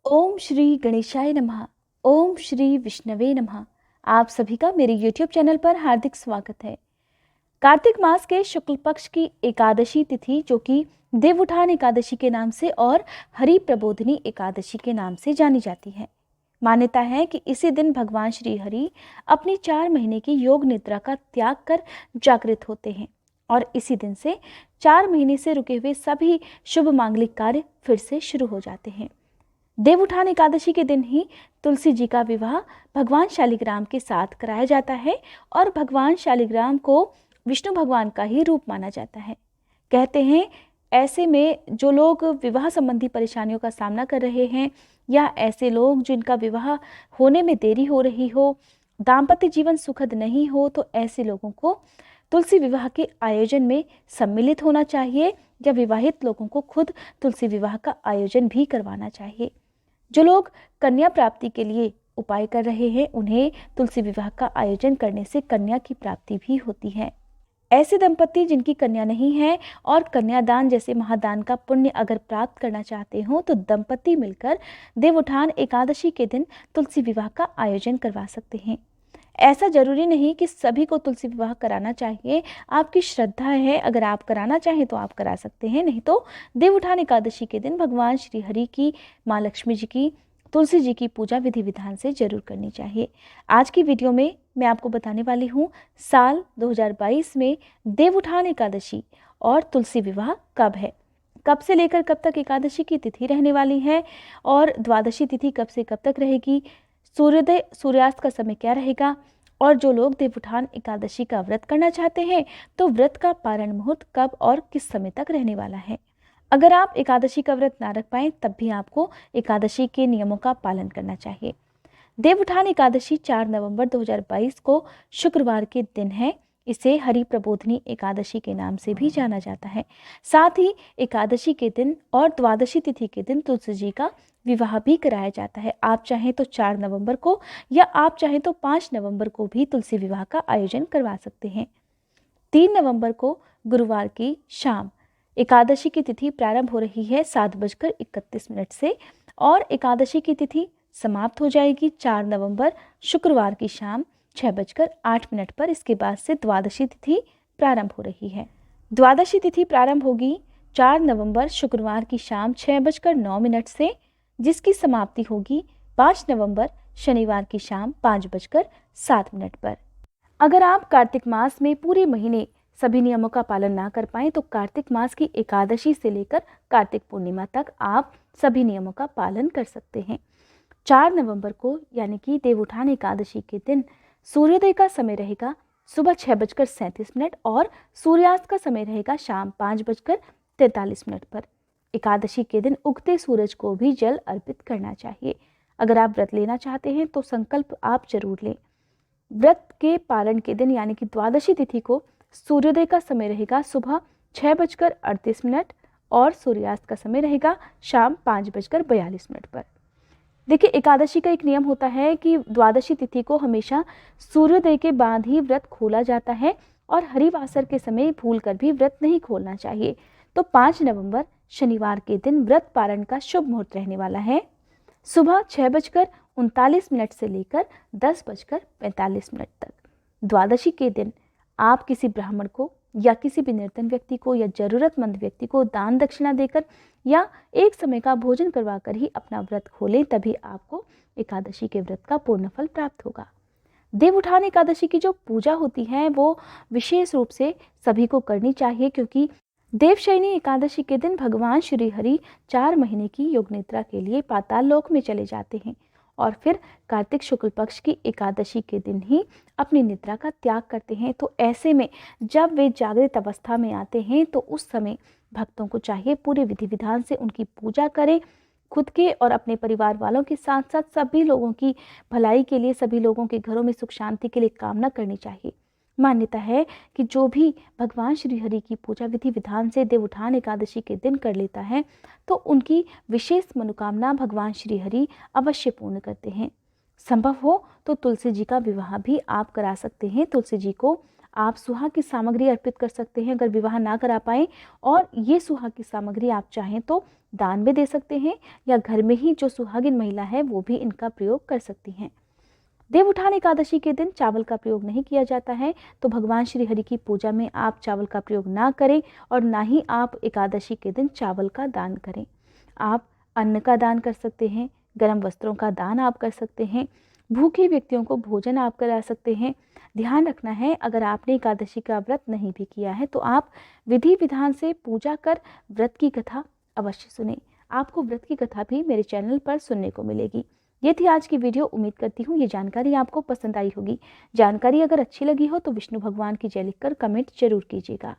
ओम श्री गणेशाय नमः। ओम श्री विष्णवे नमः। आप सभी का मेरे YouTube चैनल पर हार्दिक स्वागत है। कार्तिक मास के शुक्ल पक्ष की एकादशी तिथि, जो कि देवउठान एकादशी के नाम से और हरि प्रबोधिनी एकादशी के नाम से जानी जाती है। मान्यता है कि इसी दिन भगवान श्री हरि अपनी 4 महीने की योग निद्रा का त्याग कर जागृत होते हैं और इसी दिन से 4 महीने से रुके हुए सभी शुभ मांगलिक कार्य फिर से शुरू हो जाते हैं। देवउठान एकादशी के दिन ही तुलसी जी का विवाह भगवान शालिग्राम के साथ कराया जाता है और भगवान शालिग्राम को विष्णु भगवान का ही रूप माना जाता है। कहते हैं ऐसे में जो लोग विवाह संबंधी परेशानियों का सामना कर रहे हैं या ऐसे लोग जिनका विवाह होने में देरी हो रही हो, दाम्पत्य जीवन सुखद नहीं हो, तो ऐसे लोगों को तुलसी विवाह के आयोजन में सम्मिलित होना चाहिए या विवाहित लोगों को खुद तुलसी विवाह का आयोजन भी करवाना चाहिए। जो लोग कन्या प्राप्ति के लिए उपाय कर रहे हैं, उन्हें तुलसी विवाह का आयोजन करने से कन्या की प्राप्ति भी होती है। ऐसे दंपति जिनकी कन्या नहीं है और कन्यादान जैसे महादान का पुण्य अगर प्राप्त करना चाहते हो, तो दंपति मिलकर देवउठान एकादशी के दिन तुलसी विवाह का आयोजन करवा सकते हैं। ऐसा जरूरी नहीं कि सभी को तुलसी विवाह कराना चाहिए। आपकी श्रद्धा है, अगर आप कराना चाहें तो आप करा सकते हैं, नहीं तो देवउठान एकादशी के दिन भगवान श्री हरि की, माँ लक्ष्मी जी की, तुलसी जी की पूजा विधि विधान से जरूर करनी चाहिए। आज की वीडियो में मैं आपको बताने वाली हूँ साल 2022 में देवउठान एकादशी और तुलसी विवाह कब है, कब से लेकर कब तक एकादशी की तिथि रहने वाली है और द्वादशी तिथि कब से कब तक रहेगी, सूर्योदय सूर्यास्त का समय क्या रहेगा, और जो लोग देवउठान एकादशी का व्रत करना चाहते हैं तो व्रत का पारण मुहूर्त कब और किस समय तक रहने वाला है। अगर आप एकादशी का व्रत ना रख पाएं तब भी आपको एकादशी के नियमों का पालन करना चाहिए। देवउठान एकादशी 4 नवंबर 2022 को शुक्रवार के दिन है। इसे हरि प्रबोधिनी एकादशी के नाम से भी जाना जाता है। साथ ही एकादशी के दिन और द्वादशी तिथि के दिन तुलसी जी का विवाह भी कराया जाता है। आप चाहें तो 4 नवंबर को या आप चाहें तो 5 नवंबर को भी तुलसी विवाह का आयोजन करवा सकते हैं। 3 नवंबर को गुरुवार की शाम एकादशी की तिथि प्रारंभ हो रही है 7:31 से और एकादशी की तिथि समाप्त हो जाएगी 4 नवंबर शुक्रवार की शाम 6:08 पर। इसके बाद से द्वादशी तिथि प्रारंभ हो रही है। द्वादशी तिथि प्रारंभ होगी 4 नवंबर शुक्रवार की शाम 6:09 से, जिसकी समाप्ति होगी 5 नवंबर शनिवार की शाम 5:07 पर। अगर आप कार्तिक मास में पूरे महीने सभी नियमों का पालन ना कर पाएं तो कार्तिक मास की एकादशी से लेकर कार्तिक पूर्णिमा तक आप सभी नियमों का पालन कर सकते हैं। 4 नवंबर को यानी कि देवउठान एकादशी के दिन सूर्योदय का समय रहेगा सुबह 6:37 और सूर्यास्त का समय रहेगा शाम 5:43 पर। एकादशी के दिन उगते सूरज को भी जल अर्पित करना चाहिए। अगर आप व्रत लेना चाहते हैं तो संकल्प आप जरूर लें। व्रत के पारण के दिन यानी कि द्वादशी तिथि को सूर्योदय का समय रहेगा सुबह 6:38 और सूर्यास्त का समय रहेगा शाम 5:42 पर। देखिए, एकादशी का एक नियम होता है कि द्वादशी तिथि को हमेशा सूर्योदय के बाद ही व्रत खोला जाता है और हरिवासर के समय भूलकर भी व्रत नहीं खोलना चाहिए। तो 5 नवंबर शनिवार के दिन व्रत पारण का शुभ मुहूर्त रहने वाला है सुबह 6:39 से लेकर 10:45 तक। द्वादशी के दिन आप किसी ब्राह्मण को या किसी भी निर्धन व्यक्ति को या जरूरतमंद व्यक्ति को दान दक्षिणा देकर या एक समय का भोजन करवाकर ही अपना व्रत खोलें, तभी आपको एकादशी के व्रत का पूर्ण फल प्राप्त होगा। देवउठान एकादशी की जो पूजा होती है वो विशेष रूप से सभी को करनी चाहिए, क्योंकि देवशयनी एकादशी के दिन भगवान श्री हरि 4 महीने की योग निद्रा के लिए पाताल लोक में चले जाते हैं और फिर कार्तिक शुक्ल पक्ष की एकादशी के दिन ही अपनी निद्रा का त्याग करते हैं। तो ऐसे में जब वे जागृत अवस्था में आते हैं तो उस समय भक्तों को चाहिए पूरे विधि विधान से उनकी पूजा करें। खुद के और अपने परिवार वालों के साथ साथ सभी लोगों की भलाई के लिए, सभी लोगों के घरों में सुख शांति के लिए कामना करनी चाहिए। मान्यता है कि जो भी भगवान श्री हरि की पूजा विधि विधान से देवउठान एकादशी के दिन कर लेता है तो उनकी विशेष मनोकामना भगवान श्री हरि अवश्य पूर्ण करते हैं। संभव हो तो तुलसी जी का विवाह भी आप करा सकते हैं। तुलसी जी को आप सुहाग की सामग्री अर्पित कर सकते हैं अगर विवाह ना करा पाएँ, और ये सुहाग की सामग्री आप चाहें तो दान में दे सकते हैं, या घर में ही जो सुहागिन महिला है वो भी इनका प्रयोग कर सकती हैं। देवउठान एकादशी के दिन चावल का प्रयोग नहीं किया जाता है, तो भगवान श्री हरि की पूजा में आप चावल का प्रयोग ना करें और ना ही आप एकादशी के दिन चावल का दान करें। आप अन्न का दान कर सकते हैं, गर्म वस्त्रों का दान आप कर सकते हैं, भूखे व्यक्तियों को भोजन आप करा सकते हैं। ध्यान रखना है, अगर आपने एकादशी का व्रत नहीं भी किया है तो आप विधि विधान से पूजा कर व्रत की कथा अवश्य सुने। आपको व्रत की कथा भी मेरे चैनल पर सुनने को मिलेगी। ये थी आज की वीडियो। उम्मीद करती हूँ ये जानकारी आपको पसंद आई होगी। जानकारी अगर अच्छी लगी हो तो विष्णु भगवान की जय लिखकर कमेंट जरूर कीजिएगा।